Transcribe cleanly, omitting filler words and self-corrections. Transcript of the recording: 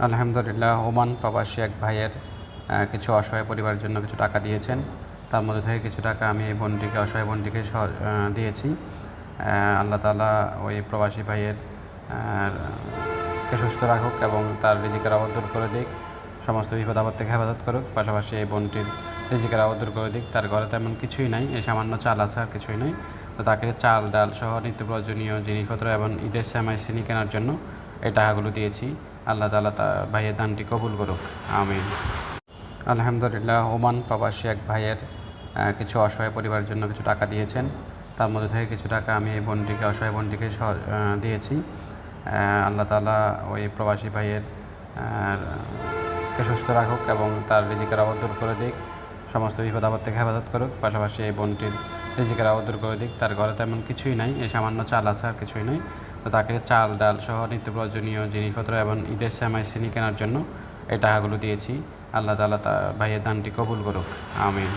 আলহামদুলিল্লাহ, ওমান প্রবাসী এক ভাইয়ের কিছু অসহায় পরিবারের জন্য কিছু টাকা দিয়েছেন। তার মধ্যে থেকে কিছু টাকা আমি এই বোনটিকে, অসহায় বোনটিকে দিয়েছি। আল্লাহ তাআলা ওই প্রবাসী ভাইয়ের কে সুস্থ রাখুক এবং তার রিজিকের আবদ দূর করে দিক, সমস্ত বিপদ আপদ থেকে হেফাজত করুক। পাশাপাশি এই বোনটির রিজিকের আবদ দূর করে দিক। তার ঘরে তেমন কিছুই নাই, এই সামান্য চাল আছে, আর কিছুই নেই। তো তাকে চাল ডাল সহ নিত্য প্রয়োজনীয় জিনিসপত্র এবং ঈদের সেমাই চিনি কেনার জন্য এই টাকাগুলো দিয়েছি। আল্লাহ তাআলা ভাইয়ের দানটি কবুল করুক, আমিন। আলহামদুলিল্লাহ, ওমান প্রবাসী এক ভাইয়ের কিছু অসহায় পরিবারের জন্য কিছু টাকা দিয়েছেন। তার মধ্যে থেকে কিছু টাকা আমি এই বোনটিকে, অসহায় বোনটিকে দিয়েছি। আল্লাহ তাআলা ওই প্রবাসী ভাইয়ের কে সুস্থ রাখুক এবং তার রিজিকের আবদ দূর করে দিক, সমস্ত বিপদ আপদ থেকে হেফাজত করুক। পাশাপাশি এই বোনটির রিজিকের আবদ দূর করে দিক। তার ঘরে তেমন কিছুই নাই, এই সামান্য চাল আছে, আর কিছুই নেই। তো তাকে চাল ডাল সহ নিত্য প্রয়োজনীয় জিনিসপত্র এবং ঈদের সেমাই চিনি কেনার জন্য এই টাকাগুলো দিয়েছি। আল্লাহ তাআলা ভাইয়ের দানটি কবুল করুক, আমিন।